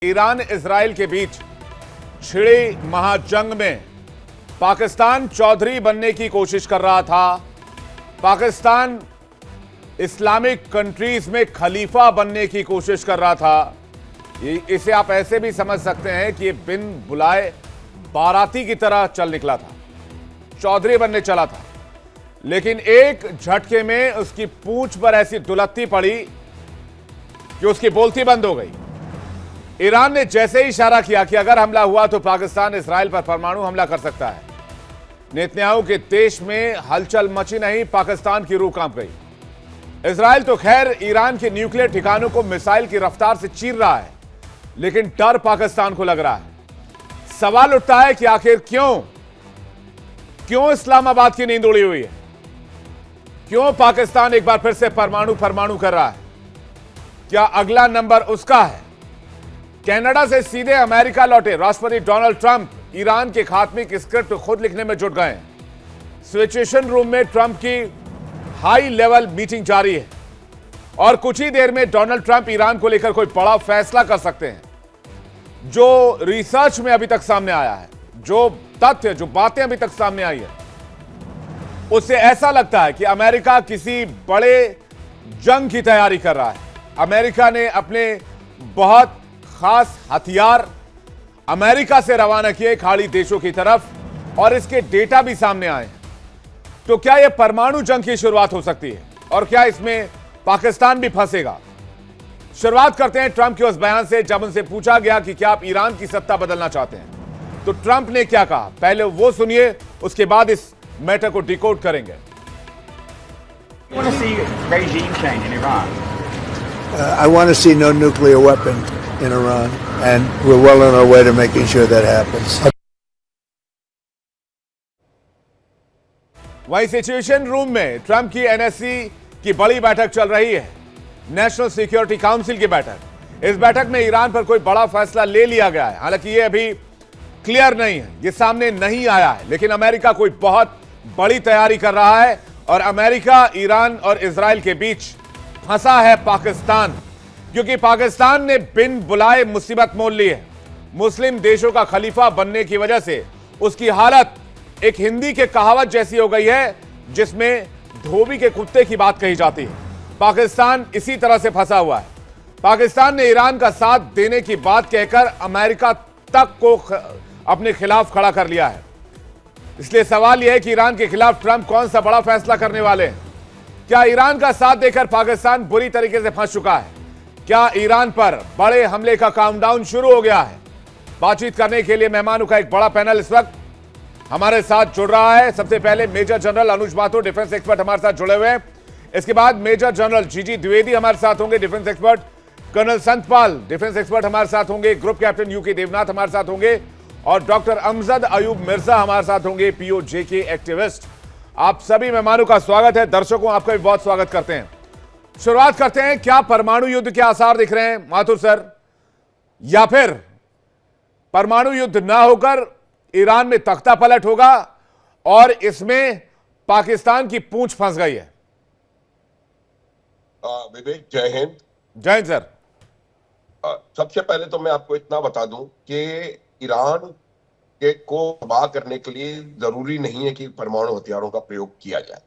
Iran Israel के बीच छिड़ी महाजंग में पाकिस्तान चौधरी बनने की कोशिश कर रहा था। पाकिस्तान इस्लामिक कंट्रीज में खलीफा बनने की कोशिश कर रहा था। इसे आप ऐसे भी समझ सकते हैं कि बिन बुलाए बाराती की तरह चल निकला था, चौधरी बनने चला था, लेकिन एक झटके में उसकी पूंछ पर ऐसी दुलत्ती पड़ी कि उसकी बोलती बंद हो गई। ईरान ने जैसे ही इशारा किया कि अगर हमला हुआ तो पाकिस्तान इजराइल पर परमाणु हमला कर सकता है, नेतन्याहू के देश में हलचल मची नहीं, पाकिस्तान की रूह कांप गई। इजराइल तो खैर ईरान के न्यूक्लियर ठिकानों को मिसाइल की रफ्तार से चीर रहा है, लेकिन डर पाकिस्तान को लग रहा है। सवाल उठता है कि आखिर क्यों इस्लामाबाद की नींद उड़ी हुई है? क्यों पाकिस्तान एक बार फिर से परमाणु कर रहा है? क्या अगला नंबर उसका है? कनाडा से सीधे अमेरिका लौटे राष्ट्रपति डोनाल्ड ट्रंप ईरान के खात्मे की स्क्रिप्ट खुद लिखने में जुट गए। सिचुएशन रूम में ट्रंप की हाई लेवल मीटिंग जारी है और कुछ ही देर में डोनाल्ड ट्रंप ईरान को लेकर कोई बड़ा फैसला कर सकते हैं। जो रिसर्च में अभी तक सामने आया है, जो तथ्य, जो बातें अभी तक सामने आई है, उससे ऐसा लगता है कि अमेरिका किसी बड़े जंग की तैयारी कर रहा है। अमेरिका ने अपने बहुत खास हथियार अमेरिका से रवाना किए खाड़ी देशों की तरफ और इसके डेटा भी सामने आए हैं। तो क्या यह परमाणु जंग की शुरुआत हो सकती है और क्या इसमें पाकिस्तान भी फंसेगा? शुरुआत करते हैं ट्रंप के उस बयान से जब उनसे पूछा गया कि क्या आप ईरान की सत्ता बदलना चाहते हैं, तो ट्रंप ने क्या कहा, पहले वो सुनिए, उसके बाद इस मैटर को डिकोड करेंगे। I want to see no nuclear weapon in Iran, and we're well on our way to making sure that happens. वहीं सिचुएशन रूम में ट्रंप की एनएससी की बड़ी बैठक चल रही है, नेशनल सिक्योरिटी काउंसिल की बैठक। इस बैठक में ईरान पर कोई बड़ा फैसला ले लिया गया है, हालांकि यह अभी क्लियर नहीं है, यह सामने नहीं आया है, लेकिन अमेरिका कोई बहुत बड़ी तैयारी कर रहा है और अमेरिका, ईरान और इजराइल के बीच फंसा है पाकिस्तान, क्योंकि पाकिस्तान ने बिन बुलाए मुसीबत मोल ली है। मुस्लिम देशों का खलीफा बनने की वजह से उसकी हालत एक हिंदी के कहावत जैसी हो गई है, जिसमें धोबी के कुत्ते की बात कही जाती है। पाकिस्तान इसी तरह से फंसा हुआ है। पाकिस्तान ने ईरान का साथ देने की बात कहकर अमेरिका तक को अपने खिलाफ खड़ा कर लिया है। इसलिए सवाल यह है कि ईरान के खिलाफ ट्रंप कौन सा बड़ा फैसला करने वाले हैं? क्या ईरान का साथ देकर पाकिस्तान बुरी तरीके से फंस चुका है? क्या ईरान पर बड़े हमले का काउंटडाउन शुरू हो गया है? बातचीत करने के लिए मेहमानों का एक बड़ा पैनल इस वक्त हमारे साथ जुड़ रहा है। सबसे पहले मेजर जनरल अनुज माथुर, डिफेंस एक्सपर्ट, हमारे साथ जुड़े हुए हैं। इसके बाद मेजर जनरल जीजी द्विवेदी हमारे साथ होंगे, defence expert. Colonel Santpal, defence expert, हमारे साथ होंगे। ग्रुप कैप्टन यूके देवनाथ हमारे साथ होंगे और डॉक्टर अमजद अयूब मिर्जा हमारे साथ होंगे, पीओजेके एक्टिविस्ट। आप सभी मेहमानों का स्वागत है। दर्शकों, आपका भी बहुत स्वागत करते हैं। शुरुआत करते हैं, क्या परमाणु युद्ध के आसार दिख रहे हैं माथुर सर, या फिर परमाणु युद्ध ना होकर ईरान में तख्ता पलट होगा और इसमें पाकिस्तान की पूंछ फंस गई है? विवेक, जय हिंद। जय हिंद सर। सबसे पहले तो मैं आपको इतना बता दूं कि ईरान के को तबाह करने के लिए जरूरी नहीं है कि परमाणु हथियारों का प्रयोग किया जाए।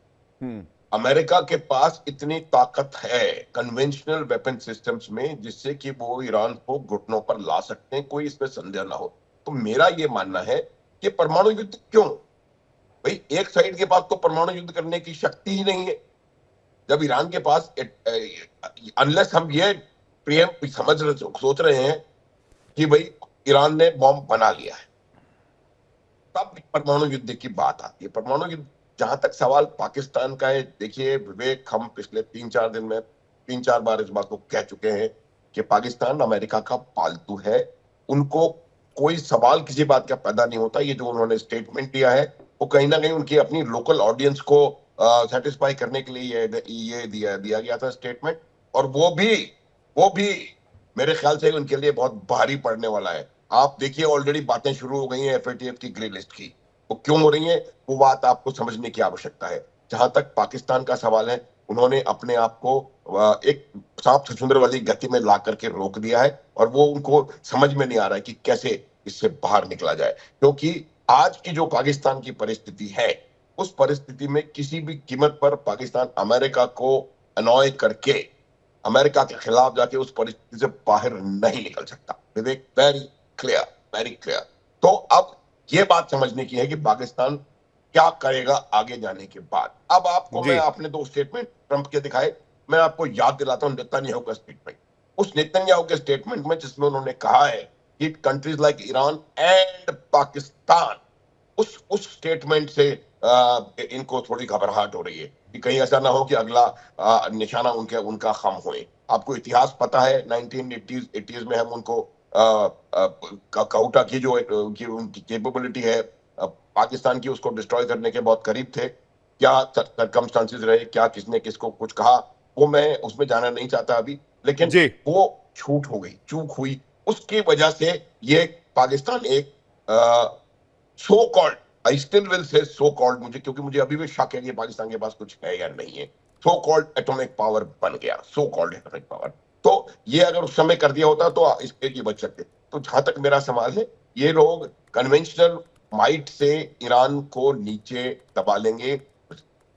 अमेरिका के पास इतनी ताकत है कन्वेंशनल वेपन सिस्टम्स में, जिससे कि वो ईरान को घुटनों पर ला सकते हैं, कोई इसमें संदेह ना हो। तो मेरा ये मानना है कि परमाणु युद्ध क्यों? भाई, एक साइड के पास तो परमाणु युद्ध करने की शक्ति ही नहीं है। जब ईरान के पास अनलेस हम ये सोच रहे हैं कि भाई ईरान ने बॉम्ब बना लिया है, तब परमाणु युद्ध की बात आती है। परमाणु युद्ध, जहां तक सवाल पाकिस्तान का है, देखिए विवेक, हम पिछले 3-4 दिन में 3-4 बार इस बात को कह चुके हैं कि पाकिस्तान अमेरिका का पालतू है। उनको कोई सवाल किसी बात का पैदा नहीं होता। ये जो उन्होंने स्टेटमेंट दिया है, वो कहीं ना कहीं उनकी अपनी लोकल ऑडियंस को सेटिस्फाई करने के लिए ये दिया गया था स्टेटमेंट, और वो भी मेरे ख्याल से उनके लिए बहुत भारी पड़ने वाला है। आप देखिए, ऑलरेडी बातें शुरू हो गई हैं एफएटीएफ की ग्रे लिस्ट की। वो क्यों हो रही है, वो बात आपको समझने की आवश्यकता है। जहां तक पाकिस्तान का सवाल है, उन्होंने अपने आप को एक सांप छुछुंदर वाली गति में ला करके रोक दिया है, और वो उनको समझ में नहीं आ रहा है कि कैसे इससे बाहर निकला जाए। क्योंकि आज की जो पाकिस्तान की परिस्थिति है, उस परिस्थिति में किसी भी कीमत पर पाकिस्तान अमेरिका को अनॉय करके अमेरिका के खिलाफ जाके उस परिस्थिति से बाहर नहीं निकल सकता। विवेक, वेरी क्लियर, वेरी क्लियर। तो अब ये बात समझने की है कि पाकिस्तान क्या करेगा आगे जाने के बाद। अब आपको मैं, आपने दो स्टेटमेंट ट्रंप के दिखाए, मैं आपको याद दिलाता हूं नेतन्याहू का स्टेटमेंट। उस नेतन्याहू के स्टेटमेंट में जिसमें उन्होंने कहा है कि countries like Iran and Pakistan, उस स्टेटमेंट से इनको थोड़ी घबराहट हो रही है कि कहीं ऐसा ना हो कि अगला निशाना उनका खम होए। आपको इतिहास पता है, 1980s में हम उनको काउटा की जो उनकी कैपेबिलिटी है पाकिस्तान की, उसको डिस्ट्रॉय करने के बहुत करीब थे। क्या सर्कमस्टांसेस रहे, क्या किसने किसको कुछ कहा, वो मैं उसमें जाना नहीं चाहता अभी, लेकिन वो छूट हो गई, चूक हुई। उसकी वजह से ये पाकिस्तान एक so called, I still will say so called, क्योंकि मुझे अभी भी शक है कि पाकिस्तान के पास कुछ है या नहीं है, सो कॉल्ड एटॉमिक पावर बन गया, सो कॉल्ड एटॉमिक पावर। तो ये अगर उस समय कर दिया होता तो इसके लिए बच सकते। तो जहां तक मेरा सवाल है, ये लोग कन्वेंशनल माइट से ईरान को नीचे दबा लेंगे।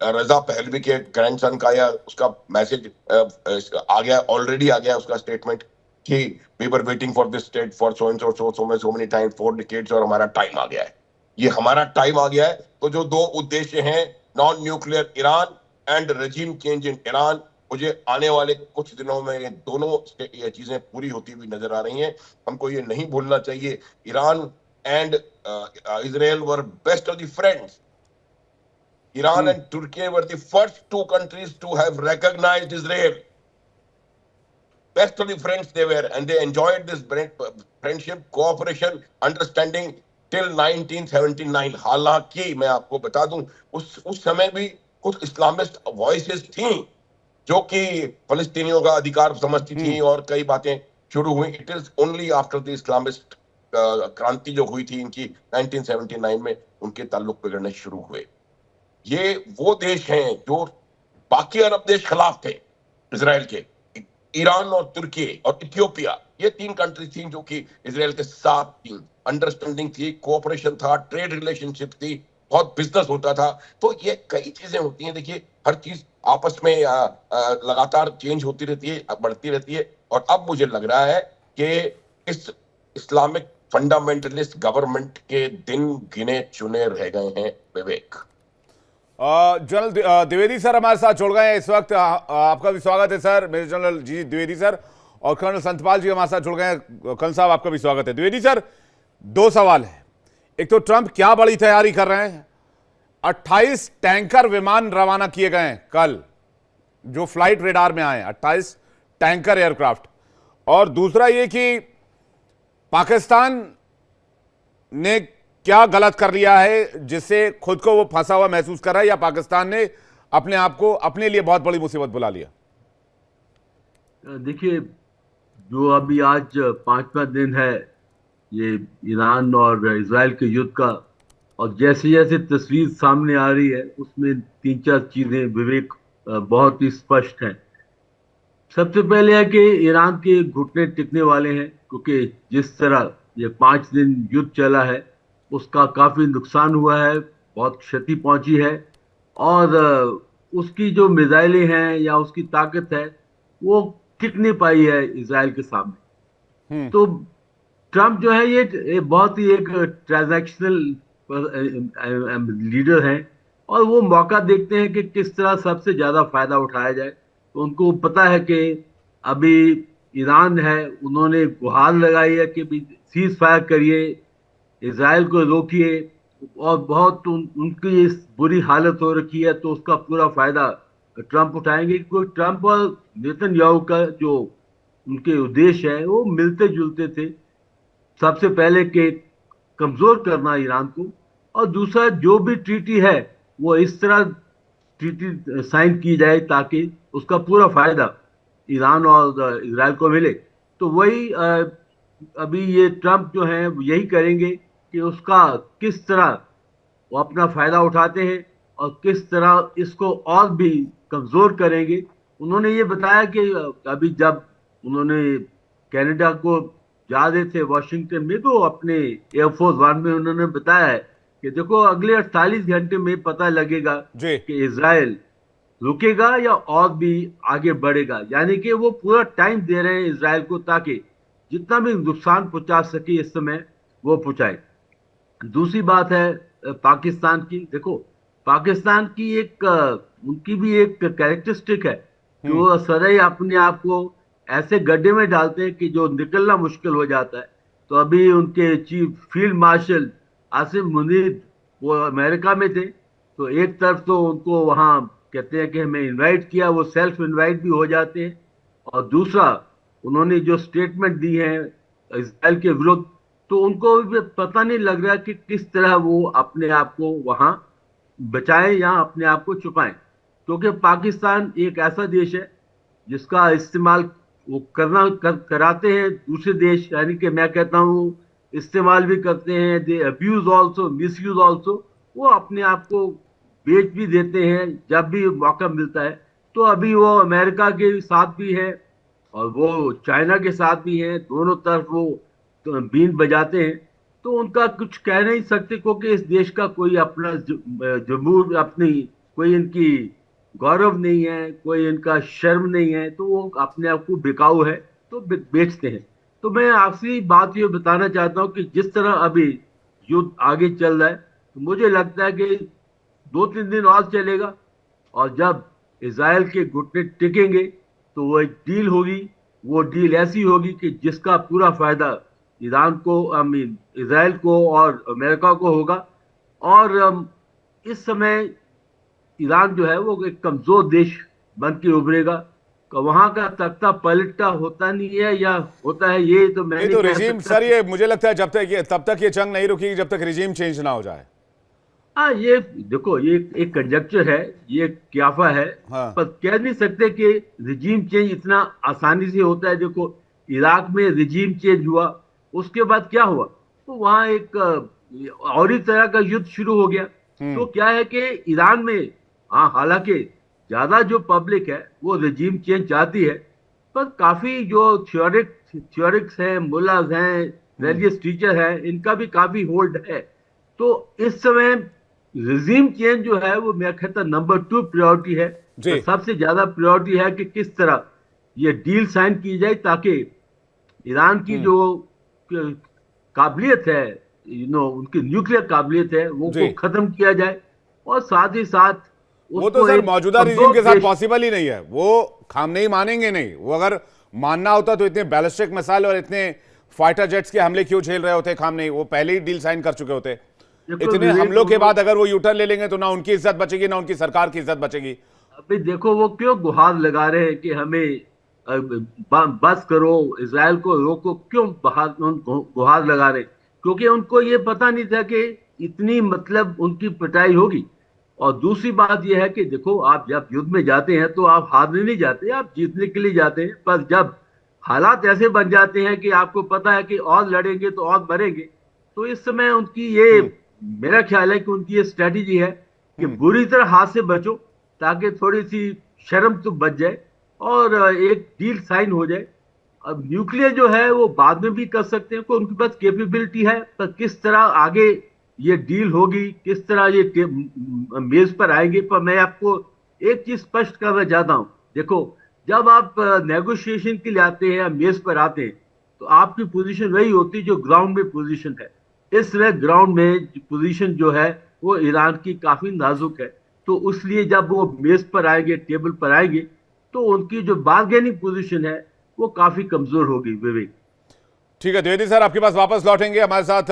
रजा पहलवी के ग्रैंडसन का या उसका मैसेज आ गया, ऑलरेडी आ गया उसका स्टेटमेंट कि we were waiting for this state for so and so many time, 4 decades, और हमारा टाइम आ गया है। ये हमारा टाइम आ गया है। तो जो दो उद्देश्य हैं, non nuclear Iran and regime change in Iran, मुझे आने वाले कुछ दिनों में ये दोनों ये चीजें पूरी होती हुई नजर आ रही हैं। हमको ये नहीं भूलना चाहिए, Iran and Israel were best of the friends. Iran and Turkey were the first two countries to have recognized Israel. Best of the friends they were, and they enjoyed this friendship, cooperation, understanding till 1979. हालांकि मैं आपको बता दूं, उस समय भी कुछ Islamist voices थी जो कि फलस्तीनियों का अधिकार समझती थी, और कई बातें शुरू हुई। It is only after the Islamist क्रांति जो हुई थी इनकी 1979 में, उनके ताल्लुक बिगड़ने शुरू हुए। ये वो देश हैं जो बाकी अरब देश खिलाफ थे इजराइल के, ईरान और तुर्की और इथियोपिया, ये 3 कंट्री थी जो कि इजराइल के साथ थी। अंडरस्टैंडिंग थी, कोऑपरेशन था, ट्रेड रिलेशनशिप थी, बहुत बिजनेस होता था। तो ये कई चीजें होती हैं। देखिए, हर चीज आपस में लगातार चेंज होती रहती है, बढ़ती रहती है। और अब मुझे लग रहा है कि इस इस्लामिक फंडामेंटलिस्ट गवर्नमेंट के दिन गिने चुने रह गए हैं। विवेक, जनरल द्विवेदी सर हमारे साथ जुड़ गए हैं इस वक्त। आपका भी स्वागत है सर, मेजर जनरल जी द्विवेदी सर। और कर्नल संतपाल जी हमारे साथ जुड़ गए हैं। कर्नल साहब, आपका भी स्वागत है। द्विवेदी सर, 2 सवाल है। एक तो ट्रंप क्या बड़ी तैयारी कर रहे हैं? 28 टैंकर विमान रवाना किए गए हैं कल, जो फ्लाइट रेडार में आए, 28 टैंकर एयरक्राफ्ट। और दूसरा ये कि पाकिस्तान ने क्या गलत कर लिया है जिससे खुद को वो फंसा हुआ महसूस कर रहा है, या पाकिस्तान ने अपने आप को अपने लिए बहुत बड़ी मुसीबत बुला लिया? देखिए, जो अभी आज 5वां दिन है ये ईरान और इजराइल के युद्ध का, और जैसे जैसे तस्वीर सामने आ रही है उसमें 3-4 चीजें विवेक बहुत ही स्पष्ट है। सबसे पहले है कि ईरान के घुटने टिकने वाले हैं, क्योंकि जिस तरह ये 5 दिन युद्ध चला है उसका काफी नुकसान हुआ है, बहुत क्षति पहुंची है, और उसकी जो मिसाइलें हैं या उसकी ताकत है वो टिक नहीं पाई है इजराइल के सामने। तो ट्रंप जो है ये बहुत ही एक ट्रांजैक्शनल लीडर हैं, और वो मौका देखते हैं कि किस तरह सबसे ज्यादा फायदा उठाया जाए। तो उनको पता है कि अभी ईरान है, उन्होंने गुहार लगाई है कि सीज फायर करिए, इजराइल को रोकिए, और बहुत उनकी इस बुरी हालत हो रखी है, तो उसका पूरा फायदा ट्रंप उठाएंगे। क्योंकि ट्रंप और नेतन्याहू का जो उनके उद्देश्य है वो मिलते जुलते थे। सबसे पहले के कमजोर करना ईरान को, और दूसरा जो भी ट्रीटी है वो इस तरह ट्रीटी साइन की जाए ताकि उसका पूरा फायदा ईरान और इजराइल को मिले। तो वही अभी ये ट्रंप जो है यही करेंगे कि उसका किस तरह वो अपना फायदा उठाते हैं और किस तरह इसको और भी कमजोर करेंगे, उन्होंने ये बताया कि अभी जब उन्होंने कनाडा को जा रहे थे वॉशिंगटन में, तो अपने एयरफोर्स वन में उन्होंने बताया है कि देखो अगले 48 घंटे में पता लगेगा जी। कि इजराइल रुकेगा या और भी आगे बढ़ेगा। यानी कि वो पूरा टाइम दे रहे हैं इजराइल को, ताकि जितना भी नुकसान पहुंचा सके इस समय वो पहुंचाए। दूसरी बात है पाकिस्तान की। देखो पाकिस्तान की एक उनकी भी एक कैरेक्टरिस्टिक है कि वो सदैव अपने आप को ऐसे गड्ढे में डालते हैं कि जो निकलना मुश्किल हो जाता है। तो अभी उनके chief field marshal Asif Munir वो अमेरिका में थे, तो एक तरफ तो उनको वहां कहते हैं कि हमें इनवाइट किया, वो सेल्फ इनवाइट भी हो जाते हैं, और दूसरा उन्होंने जो स्टेटमेंट दी है इसराइल के विरुद्ध, तो उनको भी पता नहीं लग रहा कि किस तरह वो अपने आप को वहां बचाएं या अपने आप को छुपाएं। क्योंकि पाकिस्तान एक ऐसा देश है जिसका इस्तेमाल वो कराते हैं दूसरे देश, यानी कि मैं कहता हूँ इस्तेमाल भी करते हैं, they abuse also, misuse also. वो अपने आप को बेच भी देते हैं जब भी मौका मिलता है। तो अभी वो अमेरिका के साथ भी है और वो चाइना के साथ भी है, दोनों तरफ वो तो बीन बजाते हैं। तो उनका कुछ कह नहीं सकते, क्योंकि इस देश का कोई अपना जमूर अपनी कोई इनकी गौरव नहीं है, कोई इनका शर्म नहीं है, तो वो अपने आप को बिकाऊ है तो बेचते हैं। तो मैं आखिरी बात ये बताना चाहता हूँ कि जिस तरह अभी युद्ध आगे चल रहा है, तो मुझे लगता है कि 2-3 दिन और चलेगा, और जब इजराइल के घुटने टिकेंगे तो वो एक डील होगी। वो डील ऐसी होगी कि जिसका पूरा फायदा ईरान को, इजराइल को और अमेरिका को होगा। और इस समय ईरान जो है वो एक कमजोर देश बन के उभरेगा। तो वहां का तख्ता पलटा होता नहीं है या होता है, ये तो मैं नहीं तो रिजीम सर, ये मुझे लगता है तब तक ये जंग नहीं रुकेगी जब तक रिजीम चेंज ना हो जाए। हाँ, ये देखो ये एक कंजक्चर है, ये क्याफा है। हाँ। पर कह नहीं सकते कि रिजीम चेंज इतना आसानी से होता है। देखो इराक में रिजीम चेंज हुआ, उसके बाद क्या हुआ, तो वहां एक और ही तरह का युद्ध शुरू हो गया। तो क्या है कि ईरान में, हाँ हालांकि ज्यादा जो पब्लिक है वो रिजीम चेंज चाहती है, पर काफी जो थ्योरिक्स हैं, मुल्लाज हैं, रिलीजियस टीचर हैं, इनका भी काफी होल्ड है। तो इस समय रिजीम चेंज जो है वो मैं कहता नंबर 2 प्रायोरिटी है। तो सबसे ज्यादा प्रायोरिटी है कि किस तरह ये डील साइन की जाए, ताकि ईरान की जो काबिलियत है, उनकी न्यूक्लियर काबिलियत है, वो को खत्म किया जाए। और साथ ही साथ वो तो सर मौजूदा रिजीम के साथ पॉसिबल ही नहीं है, वो खामनेई मानेंगे नहीं। वो अगर मानना होता तो इतने बैलिस्टिक मिसाइल और इतने फाइटर जेट्स के हमले क्यों झेल रहे होते खामनेई, वो पहले ही डील साइन कर चुके होते। इतने हमलों के बाद अगर वो यूटर्न ले लेंगे तो ना उनकी इज्जत बचेगी ना उनकी सरकार की इज्जत बचेगी। अभी देखो वो क्यों गुहार लगा रहे हैं कि हमें बस करो, इजराइल को रोको, क्यों गुहार लगा रहे? क्योंकि उनको ये पता नहीं था कि इतनी मतलब उनकी पिटाई होगी। और दूसरी बात यह है कि देखो आप जब युद्ध में जाते हैं तो आप हारने नहीं जाते, आप जीतने के लिए जाते हैं। पर जब हालात ऐसे बन जाते हैं कि आपको पता है कि और लड़ेंगे तो और मरेंगे, तो इस समय उनकी ये मेरा ख्याल है कि उनकी ये स्ट्रेटेजी है कि बुरी तरह हाथ से बचो, ताकि थोड़ी सी शर्म तो बच जाए और एक डील साइन हो जाए। अब न्यूक्लियर जो है वो बाद में भी कर सकते हैं, उनके पास कैपेबिलिटी है, पर किस तरह आगे ये डील होगी, किस तरह ये मेज पर आएंगे। पर मैं आपको एक चीज स्पष्ट करना चाहता हूं, देखो जब आप नेगोशिएशन के लिए आते हैं या मेज पर आते हैं, तो आपकी पोजीशन वही होती है जो ग्राउंड में पोजीशन है। इस वक्त ग्राउंड में पोजीशन जो है वो ईरान की काफी नाजुक है। तो इसलिए जब वो मेज पर आएंगे, टेबल पर आएंगे, तो उनकी जो बार्गेनिंग पोजीशन है वो काफी कमजोर होगी। विवेक, ठीक है द्विवेदी सर, आपके पास वापस लौटेंगे। हमारे साथ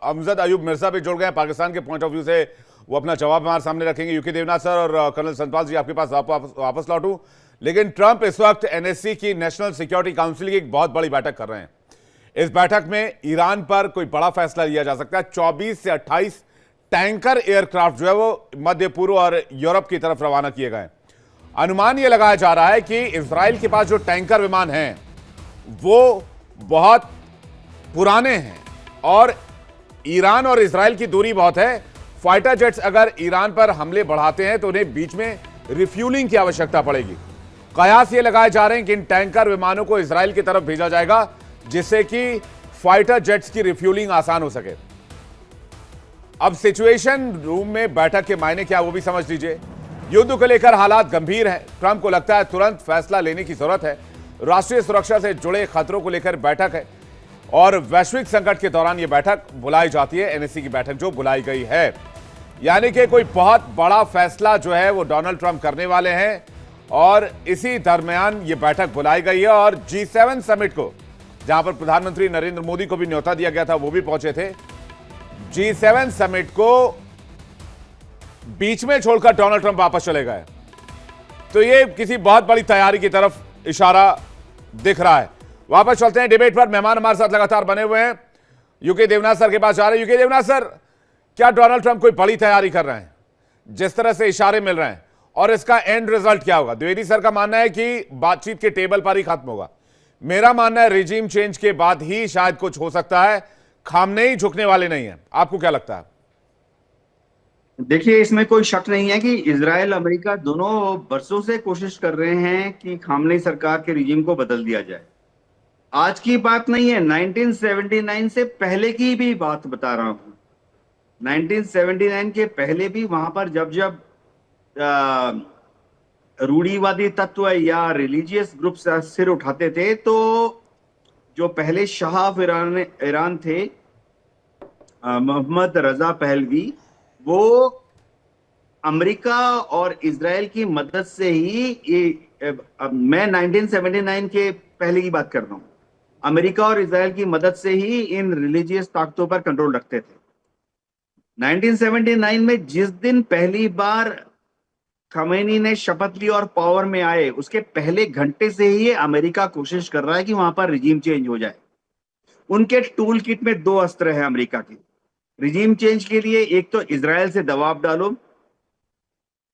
अमजद अयूब मिर्जा भी जुड़ गए हैं पाकिस्तान के पॉइंट ऑफ व्यू से, वो अपना जवाब हमारे सामने रखेंगे। यूके देवनाथ सर और कर्नल सतपाल जी आपके पास वापस लौटूं। लेकिन ट्रंप इस वक्त एनएससी की नेशनल सिक्योरिटी काउंसिल की एक बहुत बड़ी बैठक कर रहे हैं। इस बैठक में ईरान पर कोई बड़ा फैसला लिया जा सकता है। 24 से 28 टैंकर एयरक्राफ्ट जो है वो मध्य पूर्व और यूरोप की तरफ रवाना किए गए। अनुमान यह लगाया जा रहा है कि इजराइल के पास जो टैंकर विमान हैं वो बहुत पुराने हैं और ईरान और इजराइल की दूरी बहुत है। फाइटर जेट्स अगर ईरान पर हमले बढ़ाते हैं तो उन्हें बीच में रिफ्यूलिंग की आवश्यकता पड़ेगी। कयास ये लगाए जा रहे हैं कि इन टैंकर विमानों को इजराइल की तरफ भेजा जाएगा जिससे कि फाइटर जेट्स की रिफ्यूलिंग आसान हो सके। अब सिचुएशन रूम में बैठक के मायने क्या वो भी समझ लीजिए। युद्ध को लेकर हालात गंभीर हैं। ट्रंप को लगता है तुरंत फैसला लेने की जरूरत है। राष्ट्रीय सुरक्षा से जुड़े खतरों को लेकर बैठक है और वैश्विक संकट के दौरान यह बैठक बुलाई जाती है। एनएससी की बैठक जो बुलाई गई है, यानी कि कोई बहुत बड़ा फैसला जो है वो डोनाल्ड ट्रंप करने वाले हैं और इसी दरमियान ये बैठक बुलाई गई है। और G7 समिट को, जहां पर प्रधानमंत्री नरेंद्र मोदी को भी न्योता दिया गया था, वो भी पहुंचे थे। G7 समिट को बीच में छोड़कर डोनाल्ड ट्रंप वापस चले गए, तो ये किसी बहुत बड़ी तैयारी की तरफ इशारा दिख रहा है। वापस चलते हैं डिबेट पर। मेहमान हमारे साथ लगातार बने हुए हैं। यूके देवनाथ सर के पास जा रहे हैं। यूके देवनाथ सर, क्या डोनाल्ड ट्रंप कोई बड़ी तैयारी कर रहे हैं? जिस तरह से इशारे मिल रहे हैं, और इसका एंड रिजल्ट क्या होगा? द्विवेदी सर का मानना है कि बातचीत के टेबल पर ही खत्म होगा। मेरा मानना है रिजीम चेंज के बाद ही शायद कुछ हो सकता है। खामनेई झुकने वाले नहीं है। आपको क्या लगता है? देखिए, इसमें कोई शक नहीं है कि इजराइल अमेरिका दोनों बरसों से कोशिश कर रहे हैं कि खामनेई सरकार के रिजीम को बदल दिया जाए। आज की बात नहीं है, 1979 से पहले की भी बात बता रहा हूं। 1979 के पहले भी वहां पर जब जब रूढ़िवादी तत्व या रिलीजियस ग्रुप सिर उठाते थे, तो जो पहले शाह ऑफ ईरान थे, मोहम्मद रजा पहलवी, वो अमेरिका और इजराइल की मदद से ही मैं 1979 के पहले की बात कर रहा हूं, अमेरिका और इजराइल की मदद से ही इन रिलीजियस ताकतों पर कंट्रोल रखते थे। 1979 में जिस दिन पहली बार खमेनी ने शपथ ली और पावर में आए, उसके पहले घंटे से ही अमेरिका कोशिश कर रहा है कि वहां पर रिजीम चेंज हो जाए। उनके टूल किट में दो अस्त्र है अमेरिका के रिजीम चेंज के लिए। एक तो इजराइल से दबाव डालो,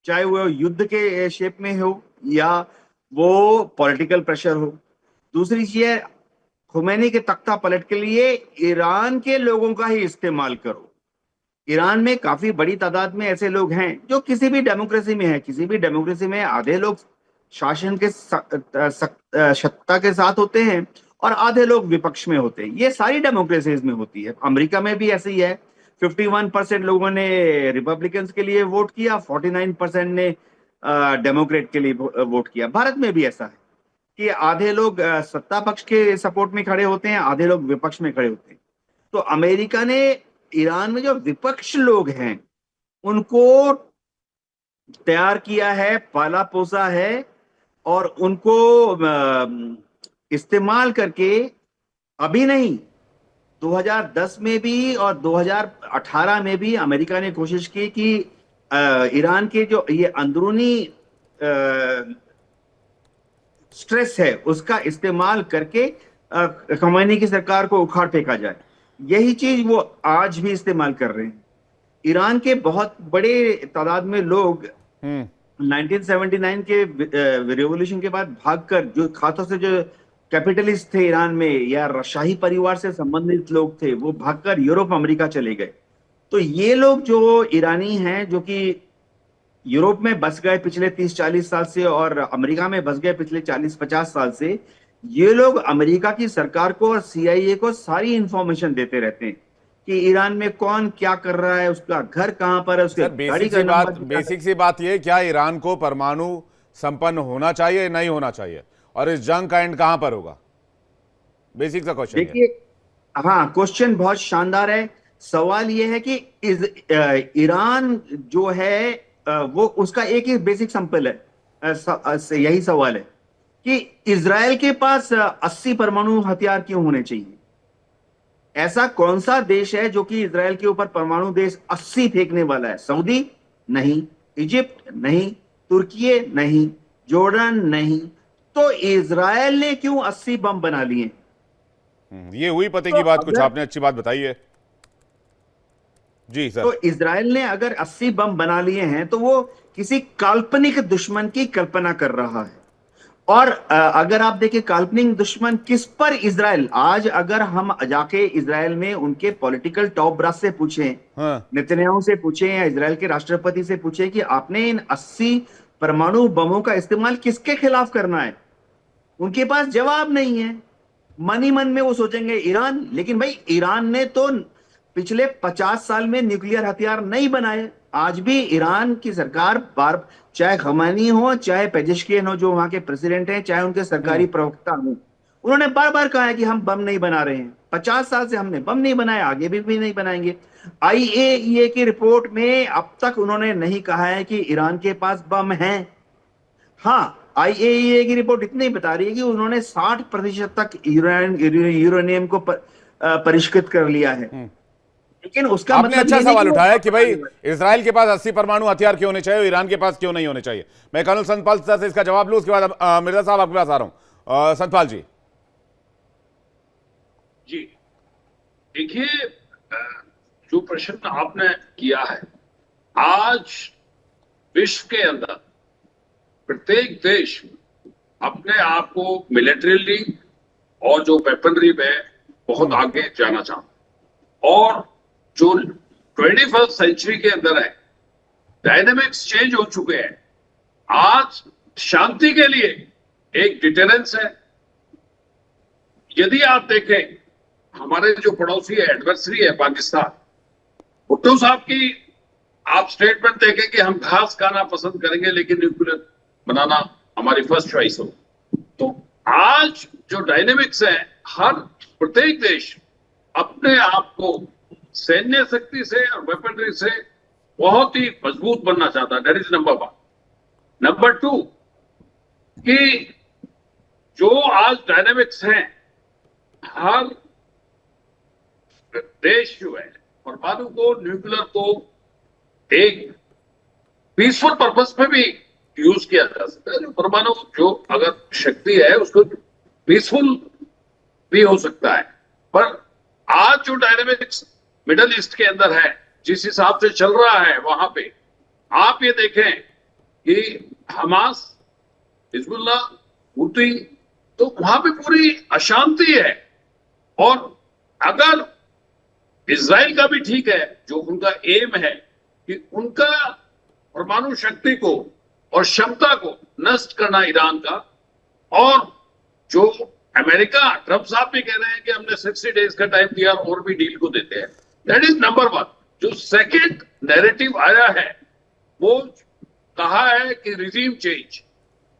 चाहे वो युद्ध के शेप में हो या वो पॉलिटिकल प्रेशर हो। दूसरी चीज है, खुमैनी के तख्ता पलट के लिए ईरान के लोगों का ही इस्तेमाल करो। ईरान में काफी बड़ी तादाद में ऐसे लोग हैं जो किसी भी डेमोक्रेसी में है। किसी भी डेमोक्रेसी में आधे लोग शासन के सत्ता के साथ होते हैं और आधे लोग विपक्ष में होते हैं। ये सारी डेमोक्रेसीज में होती है। अमेरिका में भी ऐसे ही है। 51% लोगों ने रिपब्लिकन्स के लिए वोट किया, 49% ने डेमोक्रेट के लिए वोट किया। भारत में भी ऐसा है कि आधे लोग सत्ता पक्ष के सपोर्ट में खड़े होते हैं, आधे लोग विपक्ष में खड़े होते हैं। तो अमेरिका ने ईरान में जो विपक्ष लोग हैं उनको तैयार किया है, पाला पोसा है और उनको इस्तेमाल करके अभी नहीं, 2010 में भी और 2018 में भी अमेरिका ने कोशिश की कि ईरान के जो ये अंदरूनी स्ट्रेस है उसका इस्तेमाल करके खमैनी की सरकार को उखाड़ फेंका जाए। यही चीज वो आज भी इस्तेमाल कर रहे हैं। ईरान के बहुत बड़े तादाद में लोग 1979 के रिवॉल्यूशन के बाद भागकर, जो खासतौर से जो कैपिटलिस्ट थे ईरान में या शाही परिवार से संबंधित लोग थे, वो भागकर यूरोप अमेरिका चले गए। तो ये लोग जो ईरानी हैं, जो कि यूरोप में बस गए पिछले 30-40 साल से और अमेरिका में बस गए पिछले 40-50 साल से, ये लोग अमेरिका की सरकार को और CIA को सारी इंफॉर्मेशन देते रहते हैं कि ईरान में कौन क्या कर रहा है, उसका घर कहां पर है, उसके गाड़ी का नंबर। बेसिक सी बात ये, क्या ईरान को परमाणु संपन्न होना चाहिए, नहीं होना चाहिए, और इस जंग का एंड कहां पर होगा? बेसिक सा क्वेश्चन। देखिए, हाँ, क्वेश्चन बहुत शानदार है। सवाल यह है कि ईरान जो है वो उसका एक ही बेसिक सिंपल है, यही सवाल है कि इजराइल के पास 80 परमाणु हथियार क्यों होने चाहिए? ऐसा कौन सा देश है जो कि इजराइल के ऊपर परमाणु देश 80 फेंकने वाला है? सऊदी नहीं, इजिप्ट नहीं, तुर्की नहीं, जॉर्डन नहीं। तो इजराइल ने क्यों 80 बम बना लिए? ये हुई पते की बात। कुछ आपने अच्छी बात बताई है जी सर। तो इजराइल ने अगर 80 बम बना लिए हैं तो वो किसी काल्पनिक दुश्मन की कल्पना कर रहा है। और अगर आप देखें काल्पनिक दुश्मन किस पर, इजराइल। आज अगर हम जाके इजराइल में उनके पॉलिटिकल टॉप ब्रास से पूछें, नेतन्याहू से पूछें या इजराइल के राष्ट्रपति से पूछें कि आपने इन 80 परमाणु बमों का इस्तेमाल किसके खिलाफ करना है, उनके पास जवाब नहीं है। मन ही मन में वो सोचेंगे ईरान, लेकिन भाई ईरान ने तो पिछले 50 साल में न्यूक्लियर हथियार नहीं बनाए। आज भी ईरान की सरकार बार, चाहे खमेनी हो चाहे पेजेश्कियन हो जो वहां के प्रेसिडेंट हैं, चाहे उनके सरकारी प्रवक्ता हो, उन्होंने बार बार कहा है कि हम बम नहीं बना रहे हैं। 50 साल से हमने बम नहीं बनाया, आगे भी नहीं बनाएंगे। IAEA की रिपोर्ट में अब तक उन्होंने नहीं कहा है कि ईरान के पास बम है। हाँ, IAEA की रिपोर्ट इतनी बता रही है कि उन्होंने 60% तक यूरेनियम को परिष्कृत कर लिया है, लेकिन उसका आपने मतलब अच्छा ये नहीं सवाल कि वो उठाया कि भाई इजराइल के पास 80 परमाणु हथियार क्यों होने चाहिए, ईरान के पास क्यों नहीं होने चाहिए। मैं कर्नल सतपाल सर से इसका जवाब लूं, उसके बाद मिर्जा साहब आपके पास आ रहा हूं। सतपाल जी जी देखिए, जो प्रश्न आपने किया है, आज विश्व के अंदर प्रत्येक देश अपने आप को मिलिट्रीली और जो वेपनरी में बहुत आगे जाना चाहता, और जो 21st सेंचुरी के अंदर है, डायनेमिक्स चेंज हो चुके हैं। आज शांति के लिए एक डिटरेंस है। यदि आप देखें, हमारे जो पड़ोसी है, एडवर्सरी है पाकिस्तान, भुट्टो साहब की आप स्टेटमेंट देखें कि हम घास खाना पसंद करेंगे लेकिन न्यूक्लियर बनाना हमारी फर्स्ट चॉइस हो। तो आज जो डायनेमिक्स है, हर प्रत्येक देश अपने आप को सैन्य शक्ति से और वेपनरी से बहुत ही मजबूत बनना चाहता है। That is number 1। नंबर 2 कि जो आज डायनेमिक्स हैं, हर देश जो है परमाणु को, न्यूक्लियर को एक पीसफुल पर्पस पे भी यूज किया जा सकता है। जो परमाणु जो अगर शक्ति है उसको पीसफुल भी हो सकता है। पर आज जो डायनेमिक्स मिडल ईस्ट के अंदर है, जिस हिसाब से चल रहा है वहां पे, आप ये देखें कि हमास, हिजबुल्लाह, हुती, तो वहां पे पूरी अशांति है। और अगर इजराइल का भी ठीक है, जो उनका एम है कि उनका परमाणु शक्ति को और क्षमता को नष्ट करना ईरान का, और जो अमेरिका, ट्रंप साहब भी कह रहे हैं कि हमने 60 डेज का टाइम दिया और भी डील को देते हैं। That is number 1। जो सेकेंड नैरेटिव आया है, वो कहा है कि रिजीम चेंज,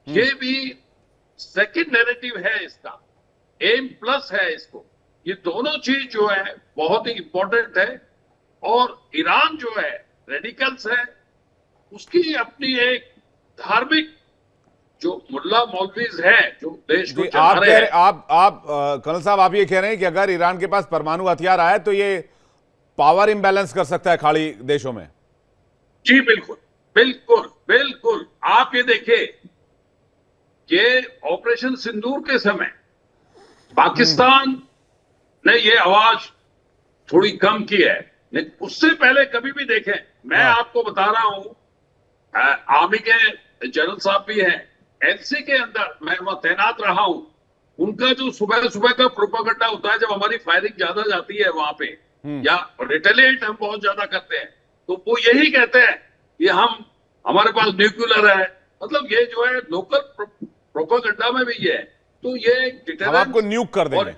ये भी सेकेंड नैरेटिव है, इसका एम प्लस है इसको। ये दोनों चीज जो है बहुत ही इंपॉर्टेंट है। और ईरान जो है रेडिकल्स है, उसकी अपनी एक धार्मिक जो मुल्ला मौलवीज हैं जो देश को चला रहे हैं। आप कर्नल साहब, आप ये कह रहे हैं कि अगर ईरान के पास परमाणु हथियार आए तो ये पावर इम्बैलेंस कर सकता है खाड़ी देशों में। जी बिल्कुल बिल्कुल बिल्कुल। आप ये देखिए, ये ऑपरेशन सिंदूर के समय पाकिस्तान ने ये आवाज थोड़ी कम की है, लेकिन उससे पहले कभी भी देखें, मैं आपको बता रहा हूं, आर्मी के जनरल साहब भी हैं, एलसी के अंदर मैं वहां तैनात रहा हूं, उनका जो सुबह सुबह का प्रोपेगेंडा होता है, जब हमारी फायरिंग ज्यादा जाती है वहां पे, या रिटेलिएट हम बहुत ज्यादा करते हैं, तो वो यही कहते हैं कि हमारे पास न्यूक्लियर है। मतलब ये जो है लोकल प्रोपेगेंडा में भी ये है। तो ये हम आपको न्यूक कर देंगे।